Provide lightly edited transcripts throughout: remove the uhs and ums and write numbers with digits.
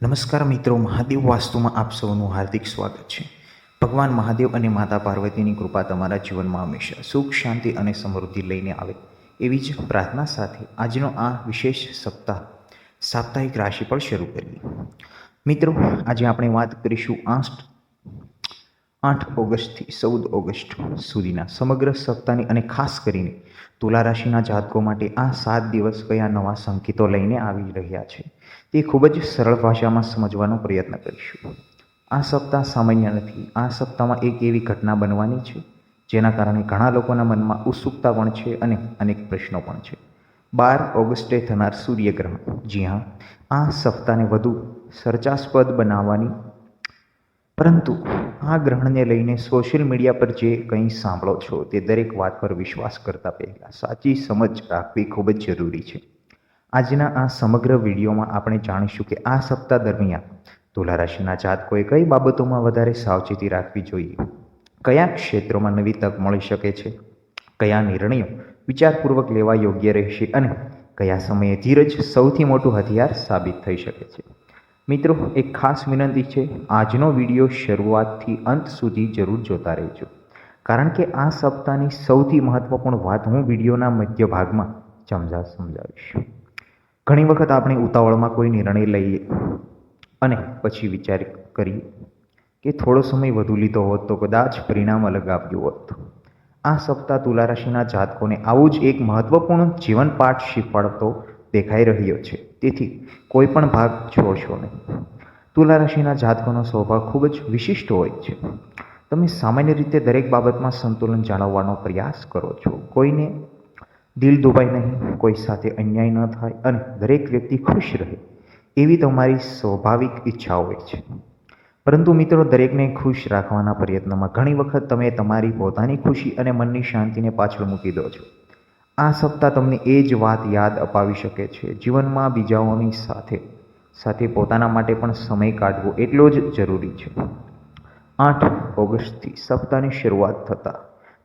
નમસ્કાર મિત્રો, મહાદેવ વાસ્તુમાં આપ સૌનું હાર્દિક સ્વાગત છે. ભગવાન મહાદેવ અને માતા પાર્વતીની કૃપા તમારા જીવનમાં હંમેશા સુખ, શાંતિ અને સમૃદ્ધિ લઈને આવે એવી જ પ્રાર્થના સાથે આજનો આ વિશેષ સપ્તાહ સાપ્તાહિક રાશિફળ શરૂ કરીએ. મિત્રો, આજે આપણે વાત કરીશું 8 ઓગસ્ટથી 14 ઓગસ્ટ સુધીના સમગ્ર સપ્તાહની અને ખાસ કરીને તુલા રાશિના જાતકો માટે આ 7 દિવસ કયા નવા સંકેતો લઈને આવી રહ્યા છે તે ખૂબ જ સરળ ભાષામાં સમજવાનો પ્રયત્ન કરીશું. આ સપ્તાહ સામાન્ય નથી. આ સપ્તાહમાં એક એવી ઘટના બનવાની છે જેના કારણે ઘણા લોકોના મનમાં ઉત્સુકતા પણ છે અને અનેક પ્રશ્નો પણ છે. 12 ઓગસ્ટે થનાર સૂર્યગ્રહણ, જી હા, આ સપ્તાહને વધુ ચર્ચાસ્પદ બનાવવાની, પરંતુ આ ગ્રહણને લઈને સોશિયલ મીડિયા પર જે કંઈ સાંભળો છો તે દરેક વાત પર વિશ્વાસ કરતા પહેલાં સાચી સમજ રાખવી ખૂબ જ જરૂરી છે. આજના આ સમગ્ર વિડીયોમાં આપણે જાણીશું કે આ સપ્તાહ દરમિયાન તુલા રાશિના જાતકોએ કઈ બાબતોમાં વધારે સાવચેતી રાખવી જોઈએ, કયા ક્ષેત્રોમાં નવી તક મળી શકે છે, કયા નિર્ણયો વિચારપૂર્વક લેવા યોગ્ય રહેશે અને કયા સમયે ધીરજ સૌથી મોટું હથિયાર સાબિત થઈ શકે છે. મિત્રો, એક ખાસ વિનંતી છે, આજનો વિડીયો શરૂઆતથી અંત સુધી જરૂર જોતા રહેજો, કારણ કે આ સપ્તાહની સૌથી મહત્વપૂર્ણ વાત હું વિડીયોના મધ્ય ભાગમાં સમજાવીશ. ઘણી વખત આપણે ઉતાવળમાં કોઈ નિર્ણય લઈએ અને પછી વિચાર કરીએ કે થોડો સમય વધુ લીધો હોત તો કદાચ પરિણામ અલગ આવ્યું હોત. આ સપ્તાહ તુલા રાશિના જાતકોને આવું જ એક મહત્વપૂર્ણ જીવન પાઠ શીખવાડતો દેખાઈ રહ્યો છે, તેથી કોઈ પણ ભાગ છોડશો નહીં. તુલા રાશિના જાતકોનો સ્વભાવ ખૂબ જ વિશિષ્ટ હોય છે. તમે સામાન્ય રીતે દરેક બાબતમાં સંતુલન જાળવવાનો પ્રયાસ કરો છો. કોઈને દિલ દુભાય નહીં, કોઈ સાથે અન્યાય ન થાય અને દરેક વ્યક્તિ ખુશ રહે એવી તમારી સ્વાભાવિક ઈચ્છા હોય છે. પરંતુ મિત્રો, દરેકને ખુશ રાખવાના પ્રયત્નમાં ઘણી વખત તમે તમારી પોતાની ખુશી અને મનની શાંતિને પાછળ મૂકી દો છો. આ સપ્તાહ તમને એ જ વાત યાદ અપાવી શકે છે. જીવનમાં બીજાઓની સાથે પોતાના માટે પણ સમય કાઢવો એટલો જ જરૂરી છે. 8 ઓગસ્ટથી સપ્તાહની શરૂઆત થતાં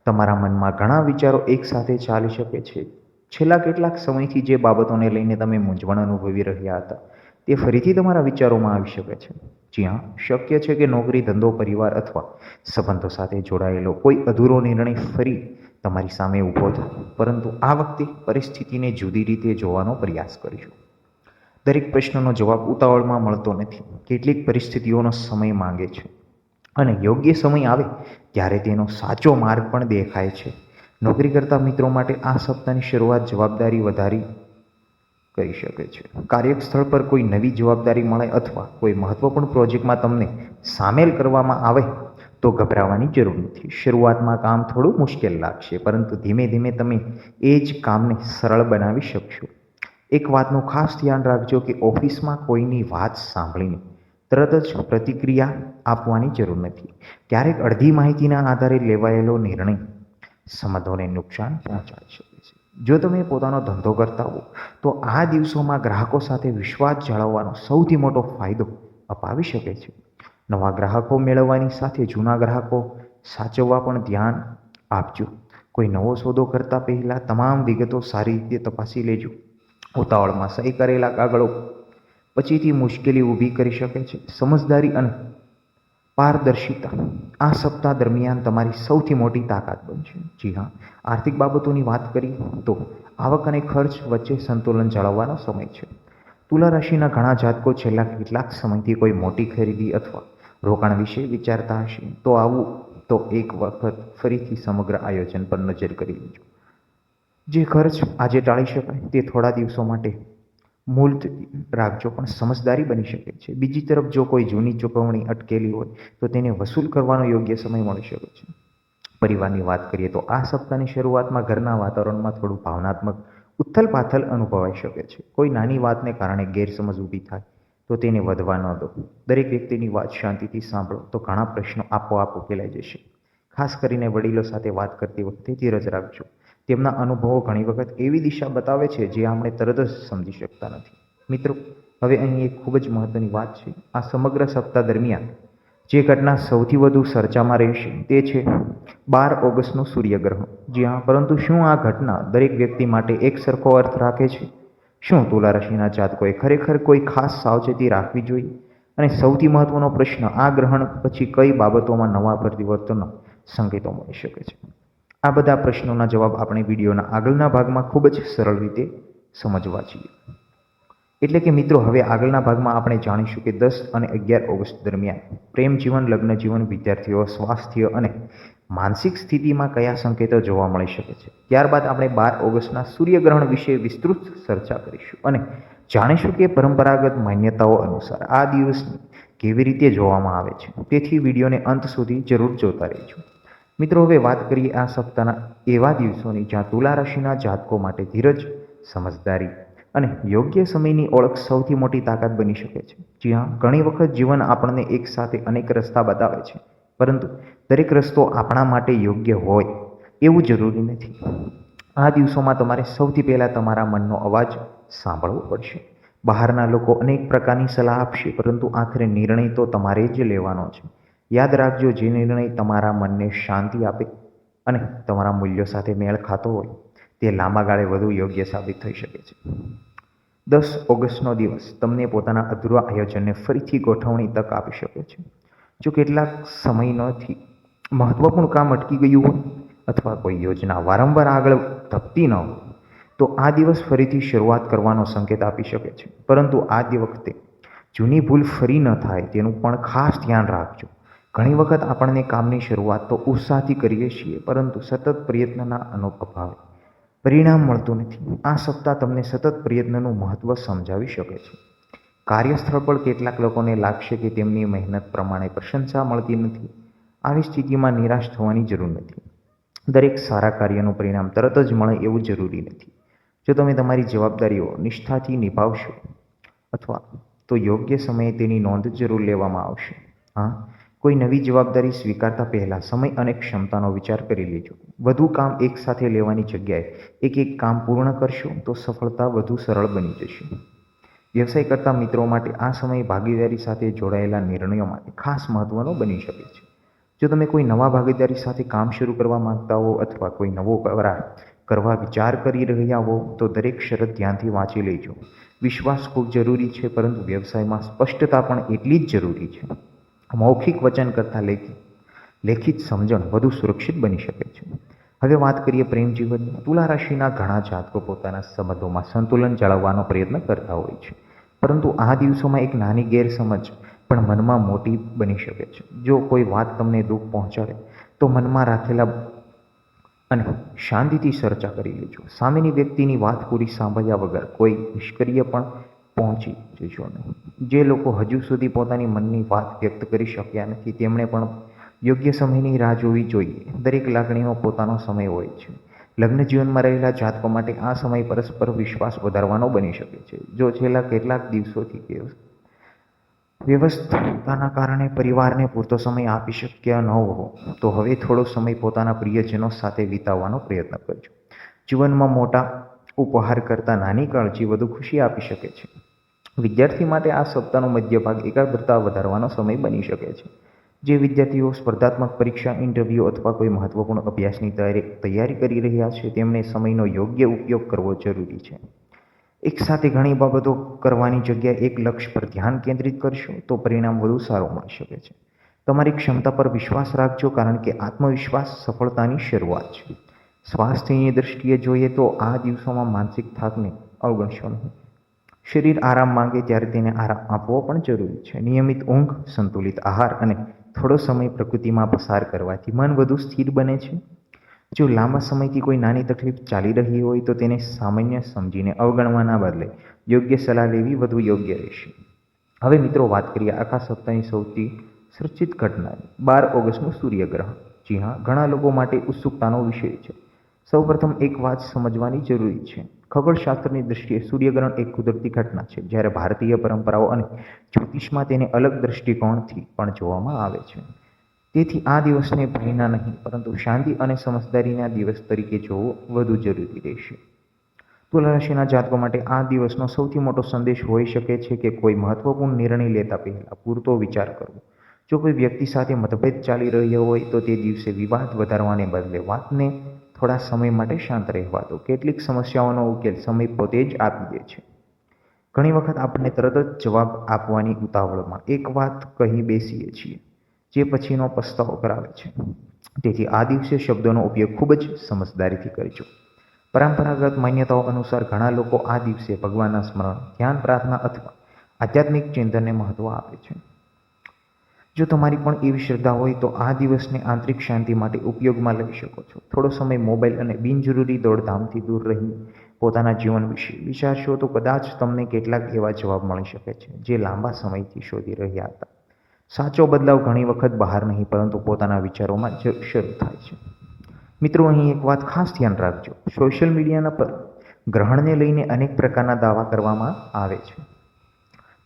તમારા મનમાં ઘણા વિચારો એકસાથે ચાલી શકે છે. છેલ્લા કેટલાક સમયથી જે બાબતોને લઈને તમે મૂંઝવણ અનુભવી રહ્યા હતા તે ફરીથી તમારા વિચારોમાં આવી શકે છે. જી હા, શક્ય છે કે નોકરી, ધંધો, પરિવાર અથવા સંબંધો સાથે જોડાયેલો કોઈ અધૂરો નિર્ણય ફરી તમારી સામે ઊભો થાય. પરંતુ આ વખતે પરિસ્થિતિને જુદી રીતે જોવાનો પ્રયાસ કરીશું. દરેક પ્રશ્નનો જવાબ ઉતાવળમાં મળતો નથી. કેટલીક પરિસ્થિતિઓનો સમય માંગે છે અને યોગ્ય સમય આવે ત્યારે તેનો સાચો માર્ગ પણ દેખાય છે. નોકરી કરતા મિત્રો માટે આ સપ્તાહની શરૂઆત જવાબદારી વધારી કરી શકે છે. કાર્યસ્થળ પર કોઈ નવી જવાબદારી મળે અથવા કોઈ મહત્વપૂર્ણ પ્રોજેક્ટમાં તમને સામેલ કરવામાં આવે તો ગભરાવાની જરૂર નથી. શરૂઆતમાં કામ થોડું મુશ્કેલ લાગશે, પરંતુ ધીમે ધીમે તમે એ જ કામને સરળ બનાવી શકશો. એક વાતનું ખાસ ધ્યાન રાખજો કે ઓફિસમાં કોઈની વાત સાંભળીને તરત જ પ્રતિક્રિયા આપવાની જરૂર નથી. ક્યારેક અડધી માહિતીના આધારે લેવાયેલો નિર્ણય સંબંધોને નુકસાન પહોંચાડી શકે છે. જો તમે પોતાનો ધંધો કરતા હો તો આ દિવસોમાં ગ્રાહકો સાથે વિશ્વાસ જાળવવાનો સૌથી મોટો ફાયદો અપાવી શકે છે. નવા ગ્રાહકો મેળવવાની સાથે જૂના ગ્રાહકો સાચવવા પણ ધ્યાન આપજો. કોઈ નવો સોદો કરતા પહેલા તમામ વિગતો સારી રીતે તપાસી લેજો. ઉતાવળમાં સહી કરેલા કાગળો પછીથી મુશ્કેલી ઊભી કરી શકે છે. સમજદારી અને પારદર્શિતા આ સપ્તાહ દરમિયાન તમારી સૌથી મોટી તાકાત બનશે. જી હા, આર્થિક બાબતોની વાત કરીએ તો આવક અને ખર્ચ વચ્ચે સંતુલન જાળવવાનો સમય છે. તુલા રાશિના ઘણા જાતકો છેલ્લા કેટલાક સમયથી કોઈ મોટી ખરીદી અથવા રોકાણ વિશે વિચારતા હશે. તો એક વખત ફરીથી સમગ્ર આયોજન પર નજર કરી લેજો. જે ખર્ચ આજે ટાળી શકાય તે થોડા દિવસો માટે મુલતવી રાખજો, પણ સમજદારી બની શકે છે. બીજી તરફ જો કોઈ જૂની ચૂકવણી અટકેલી હોય તો તેને વસૂલ કરવાનો યોગ્ય સમય મળી શકે છે. પરિવારની વાત કરીએ તો આ સપ્તાહની શરૂઆતમાં ઘરના વાતાવરણમાં થોડું ભાવનાત્મક ઉથલ પાથલ અનુભવાઈ શકે છે. કોઈ નાની વાતને કારણે ગેરસમજ ઊભી થાય તો તેને વધવા ન દો. દરેક વ્યક્તિની વાત શાંતિથી સાંભળો તો ઘણા પ્રશ્નો આપોઆપ ઉકેલાઈ જશે. ખાસ કરીને વડીલો સાથે વાત કરતી વખતે ધીરજ રાખજો. તેમના અનુભવો ઘણી વખત એવી દિશા બતાવે છે જે આપણે તરત જ સમજી શકતા નથી. મિત્રો, હવે અહીં એક ખૂબ જ મહત્વની વાત છે. આ સમગ્ર સપ્તાહ દરમિયાન જે ઘટના સૌથી વધુ ચર્ચામાં રહેશે તે છે 12 ઓગસ્ટનું સૂર્યગ્રહણ. જી હા, પરંતુ શું આ ઘટના દરેક વ્યક્તિ માટે એક સરખો અર્થ રાખે છે? શું તુલા રાશિના જાતકોએ ખરેખર કોઈ ખાસ સાવચેતી રાખવી જોઈએ? અને સૌથી મહત્વનો પ્રશ્ન, આ ગ્રહણ પછી કઈ બાબતોમાં નવા પરિવર્તનનો સંકેતો મળી શકે છે? આ બધા પ્રશ્નોના જવાબ આપણે વિડીયોના આગળના ભાગમાં ખૂબ જ સરળ રીતે સમજવા છીએ. એટલે કે મિત્રો, હવે આગળના ભાગમાં આપણે જાણીશું કે 10 અને 11 ઓગસ્ટ દરમિયાન પ્રેમ જીવન, લગ્ન જીવન, વિદ્યાર્થીઓ, સ્વાસ્થ્ય અને માનસિક સ્થિતિમાં કયા સંકેતો જોવા મળી શકે છે. ત્યારબાદ આપણે 12 ઓગસ્ટના સૂર્યગ્રહણ વિશે વિસ્તૃત ચર્ચા કરીશું અને જાણીશું કે પરંપરાગત માન્યતાઓ અનુસાર આ દિવસને કેવી રીતે જોવામાં આવે છે. તેથી વિડીયોને અંત સુધી જરૂર જોતા રહેજો. મિત્રો, હવે વાત કરીએ આ સપ્તાહના એવા દિવસોની જ્યાં તુલા રાશિના જાતકો માટે ધીરજ, સમજદારી અને યોગ્ય સમયની ઓળખ સૌથી મોટી તાકાત બની શકે છે. જી હા, ઘણી વખત જીવન આપણને એક સાથે અનેક રસ્તા બતાવે છે, પરંતુ દરેક રસ્તો આપણા માટે યોગ્ય હોય એવું જરૂરી નથી. આ દિવસોમાં તમારે સૌથી પહેલાં તમારા મનનો અવાજ સાંભળવો પડશે. બહારના લોકો અનેક પ્રકારની સલાહ આપશે, પરંતુ આખરે નિર્ણય તો તમારે જ લેવાનો છે. યાદ રાખજો, જે નિર્ણય તમારા મનને શાંતિ આપે અને તમારા મૂલ્યો સાથે મેળ ખાતો હોય તે લાંબા ગાળે વધુ યોગ્ય સાબિત થઈ શકે છે. 10 ઓગસ્ટનો દિવસ તમને પોતાના અધૂરા આયોજનને ફરીથી ગોઠવણી તક આપી શકે છે. જો કેટલાક સમયથી મહત્વપૂર્ણ કામ અટકી ગયું હોય અથવા કોઈ યોજના વારંવાર આગળ ધપતી ન હોય, તો આ દિવસ ફરીથી શરૂઆત કરવાનો સંકેત આપી શકે છે. પરંતુ આ વખતે જૂની ભૂલ ફરી ન થાય તેનું પણ ખાસ ધ્યાન રાખજો. ઘણી વખત આપણને કામની શરૂઆત તો ઉત્સાહથી કરીએ છીએ, પરંતુ સતત પ્રયત્નના અભાવે પરિણામ મળતું નથી. આ સપ્તાહ તમને સતત પ્રયત્નનું મહત્વ સમજાવી શકે છે. કાર્યસ્થળ પર કેટલાક લોકોને લાગશે કે તેમની મહેનત પ્રમાણે પ્રશંસા મળતી નથી. આવી સ્થિતિમાં નિરાશ થવાની જરૂર નથી. દરેક સારા કાર્યનું પરિણામ તરત જ મળે એવું જરૂરી નથી. જો તમે તમારી જવાબદારીઓ નિષ્ઠાથી નિભાવશો અથવા તો યોગ્ય સમયે તેની નોંધ જરૂર લેવામાં આવશે. હા, કોઈ નવી જવાબદારી સ્વીકારતા પહેલાં સમય અને ક્ષમતાનો વિચાર કરી લેજો. વધુ કામ એકસાથે લેવાની જગ્યાએ એક કામ પૂર્ણ કરશો તો સફળતા વધુ સરળ બની જશે. વ્યવસાય કરતા મિત્રો માટે આ સમય ભાગીદારી સાથે જોડાયેલા નિર્ણયો માટે ખાસ મહત્વનો બની શકે છે. જો તમે કોઈ નવા ભાગીદારી સાથે કામ શરૂ કરવા માંગતા હો અથવા કોઈ નવો કરાર કરવા વિચાર કરી રહ્યા હો, તો દરેક શરત ધ્યાનથી વાંચી લેજો. વિશ્વાસ ખૂબ જરૂરી છે, પરંતુ વ્યવસાયમાં સ્પષ્ટતા પણ એટલી જ જરૂરી છે. મૌખિક વચન કરતાં લેખિત સમજણ વધુ સુરક્ષિત બની શકે છે. હવે વાત કરીએ પ્રેમ જીવનની. તુલા રાશિના ઘણા જાતકો પોતાના સંબંધોમાં સંતુલન જાળવવાનો પ્રયત્ન કરતા હોય છે, પરંતુ આ દિવસોમાં એક નાની ગેરસમજ પણ મનમાં મોટી બની શકે છે. જો કોઈ વાત તમને દુઃખ પહોંચાડે તો મનમાં રાખેલા અને શાંતિથી ચર્ચા કરી લેજો. સામેની વ્યક્તિની વાત પૂરી સાંભળ્યા વગર કોઈ નિષ્કર્ષ પણ પહોંચી જશો નહીં. જે લોકો હજુ સુધી પોતાની મનની વાત વ્યક્ત કરી શક્યા નથી, તેમણે પણ યોગ્ય સમયની રાહ જોવી જોઈએ. દરેક લાગણીનો પોતાનો સમય હોય છે. લગ્ન જીવનમાં રહેલા જાતકો માટે આ સમય પરસ્પર વિશ્વાસ વધારવાનો બની શકે છે. જો છેલ્લા કેટલાક દિવસોથી વ્યવસ્થાના કારણે પરિવારને પૂરતો સમય આપી શક્યા ન હો, તો હવે થોડો સમય પોતાના પ્રિયજનો સાથે વિતાવવાનો પ્રયત્ન કરજો. જીવનમાં મોટા ઉપહાર કરતાં નાની કાળજી વધુ ખુશી આપી શકે છે. વિદ્યાર્થી માટે આ સપ્તાહનો મધ્ય ભાગ એકાગ્રતા વધારવાનો સમય બની શકે છે. જે વિદ્યાર્થીઓ સ્પર્ધાત્મક પરીક્ષા, ઇન્ટરવ્યૂ અથવા કોઈ મહત્વપૂર્ણ અભ્યાસની તૈયારી કરી રહ્યા છે, તેમણે સમયનો યોગ્ય ઉપયોગ કરવો જરૂરી છે. એક સાથે ઘણી બાબતો કરવાની જગ્યાએ એક લક્ષ્ય પર ધ્યાન કેન્દ્રિત કરશો તો પરિણામ વધુ સારું મળી શકે છે. તમારી ક્ષમતા પર વિશ્વાસ રાખજો, કારણ કે આત્મવિશ્વાસ સફળતાની શરૂઆત છે. સ્વાસ્થ્યની દૃષ્ટિએ જોઈએ તો આ દિવસોમાં માનસિક થાકને અવગણશો નહીં. શરીર આરામ માંગે ત્યારે તેને આરામ આપવો પણ જરૂરી છે. નિયમિત ઊંઘ, સંતુલિત આહાર અને થોડો સમય પ્રકૃતિમાં પસાર કરવાથી મન વધુ સ્થિર બને છે. જો લાંબા સમયથી કોઈ નાની તકલીફ ચાલી રહી હોય તો તેને સામાન્ય સમજીને અવગણવાના બદલે યોગ્ય સલાહ લેવી વધુ યોગ્ય રહેશે. હવે મિત્રો, વાત કરીએ આખા સપ્તાહની સૌથી ચર્ચિત ઘટનાની, 12 ઓગસ્ટનું સૂર્યગ્રહણ. જી હા, ઘણા લોકો માટે ઉત્સુકતાનો વિષય છે. સૌપ્રથમ એક વાત સમજવાની જરૂરી છે. ખગોળશાસ્ત્રની દૃષ્ટિએ સૂર્યગ્રહણ એક કુદરતી ઘટના છે, જ્યારે ભારતીય પરંપરાઓ અને જ્યોતિષમાં તેને અલગ દૃષ્ટિકોણથી પણ જોવામાં આવે છે. તેથી આ દિવસને ભયના નહીં, પરંતુ શાંતિ અને સમજદારીના દિવસ તરીકે જોવો વધુ જરૂરી રહેશે. તુલા રાશિના જાતકો માટે આ દિવસનો સૌથી મોટો સંદેશ હોઈ શકે છે કે કોઈ મહત્વપૂર્ણ નિર્ણય લેતા પહેલા પૂરતો વિચાર કરવો. જો કોઈ વ્યક્તિ સાથે મતભેદ ચાલી રહ્યો હોય તો તે દિવસે વિવાદ વધારવાને બદલે વાતને થોડા સમય માટે શાંત રહેવા દો. કેટલીક સમસ્યાઓનો ઉકેલ સમય પોતે જ આપી દે છે. ઘણી વખત આપણે તરત જ જવાબ આપવાની ઉતાવળમાં એક વાત કહી બેસીએ છીએ જે પછીનો પસ્તાવો કરાવે છે. તેથી આ દિવસે શબ્દોનો ઉપયોગ ખૂબ જ સમજદારીથી કરજો. પરંપરાગત માન્યતાઓ અનુસાર ઘણા લોકો આ દિવસે ભગવાનના સ્મરણ, ધ્યાન, પ્રાર્થના અથવા આધ્યાત્મિક ચિંતનને મહત્વ આપે છે. જો તમારી પણ એવી શ્રદ્ધા હોય તો આ દિવસને આંતરિક શાંતિ માટે ઉપયોગમાં લઈ શકો છો. થોડો સમય મોબાઈલ અને બિનજરૂરી દોડધામથી દૂર રહી પોતાના જીવન વિશે વિચારશો તો કદાચ તમને કેટલાક એવા જવાબ મળી શકે છે જે લાંબા સમયથી શોધી રહ્યા હતા. સાચો બદલાવ ઘણી વખત બહાર નહીં પરંતુ પોતાના વિચારોમાં જ શરૂ થાય છે. મિત્રો, અહીં એક વાત ખાસ ધ્યાન રાખજો. સોશિયલ મીડિયાના પર ગ્રહણને લઈને અનેક પ્રકારના દાવા કરવામાં આવે છે.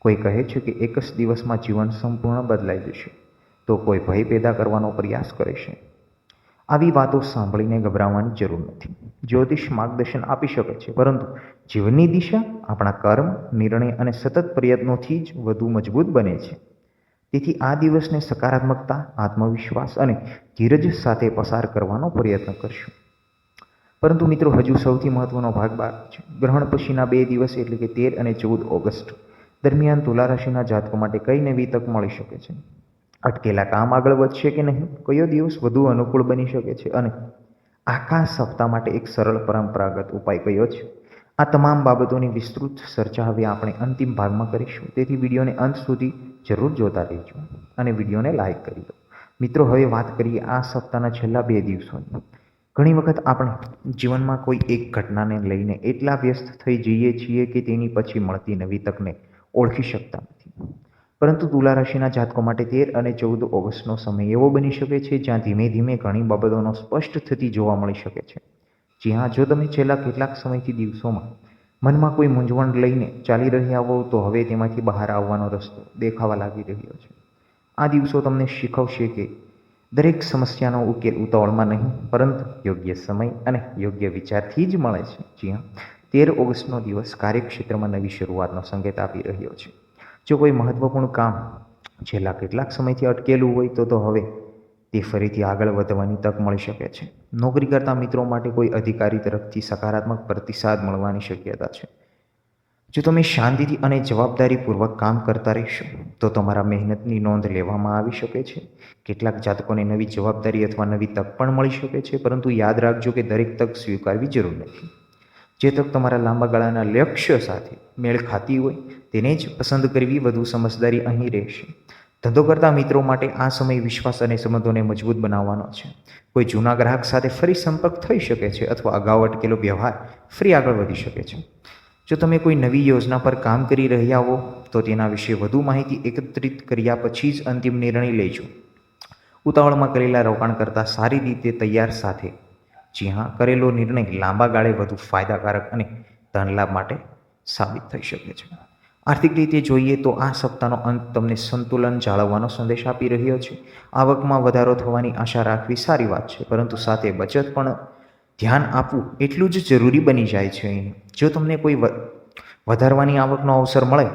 કોઈ કહે છે કે એક જ દિવસમાં જીવન સંપૂર્ણ બદલાઈ જશે, તો કોઈ ભય પેદા કરવાનો પ્રયાસ કરે છે. આવી વાતો સાંભળીને ગભરાવાની જરૂર નથી. જ્યોતિષ માર્ગદર્શન આપી શકે છે, પરંતુ જીવનની દિશા આપણા કર્મ, નિર્ણય અને સતત પ્રયત્નોથી જ વધુ મજબૂત બને છે. તેથી આ દિવસને સકારાત્મકતા, આત્મવિશ્વાસ અને ધીરજ સાથે પસાર કરવાનો પ્રયત્ન કરશું. પરંતુ મિત્રો, હજુ સૌથી મહત્વનો ભાગ બાકી છે. ગ્રહણ પછીના 2 દિવસ એટલે કે 13 અને 14 ઓગસ્ટ દરમિયાન તુલા રાશિના જાતકો માટે કઈ નવી તક મળી શકે છે? અટકેલા કામ આગળ વધશે કે નહીં? કયો દિવસ વધુ અનુકૂળ બની શકે છે? અને આખા સપ્તાહ માટે એક સરળ પરંપરાગત ઉપાય કયો છે? આ તમામ બાબતોની વિસ્તૃત ચર્ચા હવે આપણે અંતિમ ભાગમાં કરીશું. તેથી વિડીયોને અંત સુધી જરૂર જોતા રહેજો અને વિડીયોને લાઈક કરી દો. મિત્રો, હવે વાત કરીએ આ સપ્તાહના છેલ્લા 2 દિવસોની. ઘણી વખત આપણે જીવનમાં કોઈ એક ઘટનાને લઈને એટલા વ્યસ્ત થઈ જઈએ છીએ કે તેની પછી મળતી નવી તકને ઓળખી શકતા નથી. પરંતુ તુલા રાશિના જાતકો માટે 13 અને 14 ઓગસ્ટનો સમય એવો બની શકે છે જ્યાં ધીમે ધીમે ઘણી બાબતોનો સ્પષ્ટ થતી જોવા મળી શકે છે. જી હા, જો તમે છેલ્લા કેટલાક સમયથી દિવસોમાં મનમાં કોઈ મૂંઝવણ લઈને ચાલી રહ્યા હોવ તો હવે તેમાંથી બહાર આવવાનો રસ્તો દેખાવા લાગી રહ્યો છે. આ દિવસો તમને શીખવશે કે દરેક સમસ્યાનો ઉકેલ ઉતાવળમાં નહીં પરંતુ યોગ્ય સમય અને યોગ્ય વિચારથી જ મળે છે. જી હા, 13 ઓગસ્ટનો દિવસ કાર્યક્ષેત્રમાં નવી શરૂઆતનો સંકેત આપી રહ્યો છે. જો કોઈ મહત્વપૂર્ણ કામ છેલ્લા કેટલાક સમયથી અટકેલું હોય તો હવે તે ફરીથી આગળ વધવાની તક મળી શકે છે. નોકરી કરતા મિત્રો માટે કોઈ અધિકારી તરફથી સકારાત્મક પ્રતિસાદ મળવાની શક્યતા છે. જો તમે શાંતિથી અને જવાબદારીપૂર્વક કામ કરતા રહેશો તો તમારા મહેનતની નોંધ લેવામાં આવી શકે છે. કેટલાક જાતકોને નવી જવાબદારી અથવા નવી તક પણ મળી શકે છે, પરંતુ યાદ રાખજો કે દરેક તક સ્વીકારવી જરૂર નથી. જે તક તમારા લાંબા ગાળાના લક્ષ્ય સાથે મેળ ખાતી હોય તેને જ પસંદ કરવી વધુ સમજદારી અહીં રહેશે. ધંધો કરતા મિત્રો માટે આ સમય વિશ્વાસ અને સંબંધોને મજબૂત બનાવવાનો છે. કોઈ જૂના ગ્રાહક સાથે ફરી સંપર્ક થઈ શકે છે અથવા અગાઉ અટકેલો વ્યવહાર ફરી આગળ વધી શકે છે. જો તમે કોઈ નવી યોજના પર કામ કરી રહ્યા હો તો તેના વિશે વધુ માહિતી એકત્રિત કર્યા પછી જ અંતિમ નિર્ણય લેજો. ઉતાવળમાં કરેલા રોકાણ કરતાં સારી રીતે તૈયાર સાથે કરેલો નિર્ણય લાંબા ગાળે વધુ ફાયદાકારક અને ધન લાભ માટે સાબિત થઈ શકે છે. આર્થિક રીતે જોઈએ તો આ સપ્તાહનો અંત તમને સંતુલન જાળવવાનો સંદેશ આપી રહ્યો છે. આવકમાં વધારો થવાની આશા રાખવી સારી વાત છે, પરંતુ સાથે બચત પણ ધ્યાન આપવું એટલું જ જરૂરી બની જાય છે. જો તમને કોઈ વધારવાની આવકનો અવસર મળે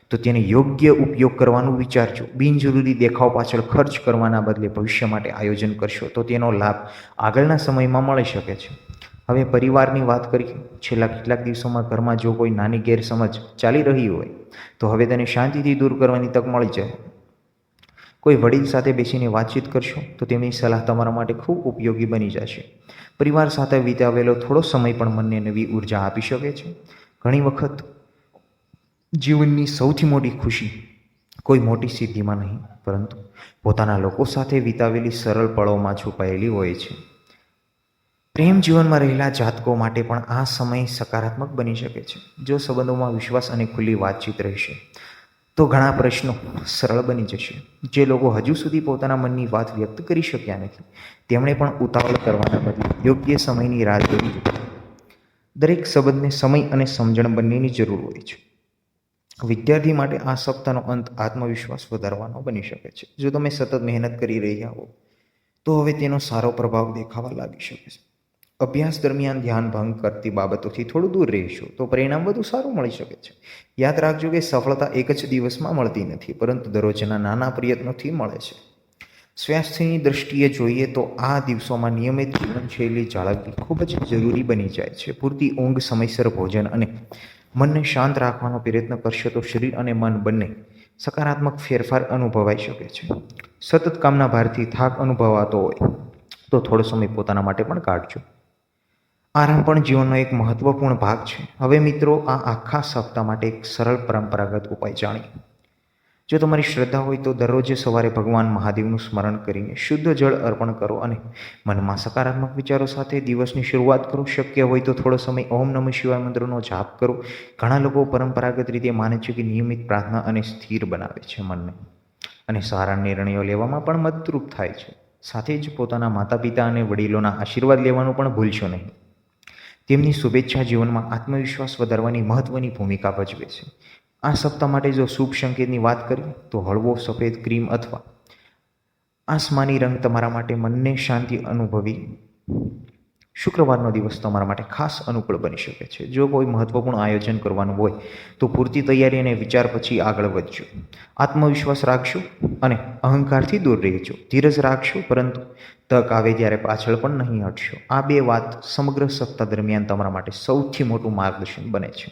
તો તેને યોગ્ય ઉપયોગ કરવાનું વિચારજો. બિનજરૂરી દેખાવ પાછળ ખર્ચ કરવાના બદલે ભવિષ્ય માટે આયોજન કરશો તો તેનો લાભ આગળના સમયમાં મળી શકે છે. હવે પરિવારની વાત કરીએ. છેલ્લા કેટલાક દિવસોમાં ઘરમાં જો કોઈ નાની ગેરસમજ ચાલી રહી હોય તો હવે તેને શાંતિથી દૂર કરવાની તક મળી જાય. કોઈ વડીલ સાથે બેસીને વાતચીત કરશો તો તેમની સલાહ તમારા માટે ખૂબ ઉપયોગી બની જશે. પરિવાર સાથે વિતાવેલો થોડો સમય પણ મનને નવી ઉર્જા આપી શકે છે. ઘણી વખત જીવનની સૌથી મોટી ખુશી કોઈ મોટી સિદ્ધિમાં નહીં પરંતુ પોતાના લોકો સાથે વિતાવેલી સરળ પળોમાં છુપાયેલી હોય છે. પ્રેમ જીવનમાં રહેલા જાતકો માટે પણ આ સમય સકારાત્મક બની શકે છે. જો સંબંધોમાં વિશ્વાસ અને ખુલ્લી વાતચીત રહેશે તો ઘણા પ્રશ્નો સરળ બની જશે. જે લોકો હજુ સુધી પોતાના મનની વાત વ્યક્ત કરી શક્યા નથી તેમણે પણ ઉતાવળ કરવાના બદલે યોગ્ય સમયની રાહ જોવી જોઈએ. દરેક સંબંધને સમય અને સમજણ બંનેની જરૂર હોય છે. વિદ્યાર્થી માટે આ સપ્તાહનો અંત આત્મવિશ્વાસ વધારવાનો બની શકે છે. જો તમે સતત મહેનત કરી રહ્યા હો તો હવે તેનો સારો પ્રભાવ દેખાવા લાગી શકે છે. અભ્યાસ દરમિયાન ધ્યાન ભંગ કરતી બાબતોથી થોડું દૂર રહેશો તો પરિણામ વધુ સારું મળી શકે છે. યાદ રાખજો કે સફળતા એક જ દિવસમાં મળતી નથી પરંતુ દરરોજના નાના પ્રયત્નોથી મળે છે. સ્વાસ્થ્યની દૃષ્ટિએ જોઈએ તો આ દિવસોમાં નિયમિત જીવનશૈલી જાળવવી ખૂબ જ જરૂરી બની જાય છે. પૂરતી ઊંઘ, સમયસર ભોજન અને મનને શાંત રાખવાનો પ્રયત્ન કરશો તો શરીર અને મન બંને સકારાત્મક ફેરફાર અનુભવાઈ શકે છે. સતત કામના ભારથી થાક અનુભવાતો હોય તો થોડો સમય પોતાના માટે પણ કાઢજો. આરામ પણ જીવનનો એક મહત્વપૂર્ણ ભાગ છે. હવે મિત્રો, આ આખા સપ્તાહ માટે એક સરળ પરંપરાગત ઉપાય જાણીએ. જો તમારી શ્રદ્ધા હોય તો દરરોજ સવારે ભગવાન મહાદેવનું સ્મરણ કરીને શુદ્ધ જળ અર્પણ કરો અને મનમાં સકારાત્મક વિચારો સાથે દિવસની શરૂઆત કરો. શક્ય હોય તો થોડો સમય ઓમ નમઃ શિવાય મંત્રનો જાપ કરો. ઘણા લોકો પરંપરાગત રીતે માને છે કે નિયમિત પ્રાર્થના અને સ્થિર બનાવે છે મનને અને સારા નિર્ણયો લેવામાં પણ મદદરૂપ થાય છે. સાથે જ પોતાના માતા પિતા અને વડીલોના આશીર્વાદ લેવાનું પણ ભૂલશો નહીં. તેમની શુભેચ્છા જીવનમાં આત્મવિશ્વાસ વધારવાની મહત્વની ભૂમિકા ભજવે છે. આ સપ્તાહ માટે જો શુભ સંકેતની વાત કરીએ તો હળવો સફેદ, ક્રીમ અથવા આસમાની રંગ તમારા માટે મનને શાંતિ અનુભવી. શુક્રવારનો દિવસ તમારા માટે ખાસ અનુકૂળ બની શકે છે. જો કોઈ મહત્વપૂર્ણ આયોજન કરવાનું હોય તો પૂરતી તૈયારી અને વિચાર પછી આગળ વધજો. આત્મવિશ્વાસ રાખશો અને અહંકારથી દૂર રહેજો. ધીરજ રાખશો, પરંતુ તક આવે ત્યારે પાછળ પણ નહીં હટશો. આ બે વાત સમગ્ર સપ્તાહ દરમિયાન તમારા માટે સૌથી મોટું માર્ગદર્શન બને છે.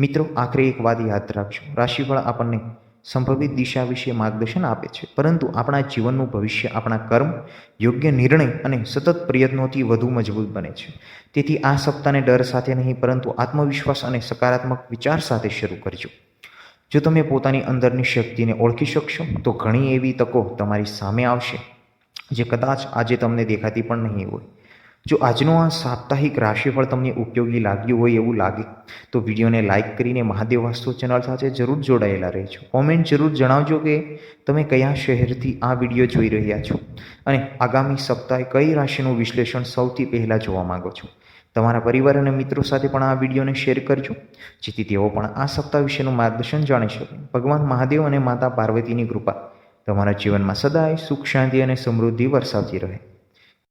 મિત્રો, આખરે એક વાત યાદ રાખજો. રાશિફળ આપણને સંભવિત દિશા વિશે માર્ગદર્શન આપે છે, પરંતુ આપણા જીવનનું ભવિષ્ય આપણા કર્મ, યોગ્ય નિર્ણય અને સતત પ્રયત્નોથી વધુ મજબૂત બને છે. તેથી આ સપ્તાહને ડર સાથે નહીં, પરંતુ આત્મવિશ્વાસ અને સકારાત્મક વિચાર સાથે શરૂ કરજો. જો તમે પોતાની અંદરની શક્તિને ઓળખી શકશો તો ઘણી એવી તકો તમારી સામે આવશે જે કદાચ આજે તમને દેખાતી પણ નહીં હોય. જો આજનો આ સાપ્તાહિક રાશિફળ તમને ઉપયોગી લાગ્યું હોય એવું લાગે તો વિડીયોને લાઇક કરીને મહાદેવ વાસ્તુ ચેનલ સાથે જરૂર જોડાયેલા રહેજો. કોમેન્ટ જરૂર જણાવજો કે તમે કયા શહેરથી આ વિડીયો જોઈ રહ્યા છો અને આગામી સપ્તાહે કઈ રાશિનું વિશ્લેષણ સૌથી પહેલાં જોવા માંગો છો. તમારા પરિવાર અને મિત્રો સાથે પણ આ વિડીયોને શેર કરજો, જેથી તેઓ પણ આ સપ્તાહ વિશેનું માર્ગદર્શન જાણી શકે. ભગવાન મહાદેવ અને માતા પાર્વતીની કૃપા તમારા જીવનમાં સદાય સુખ, શાંતિ અને સમૃદ્ધિ વરસાવતી રહે.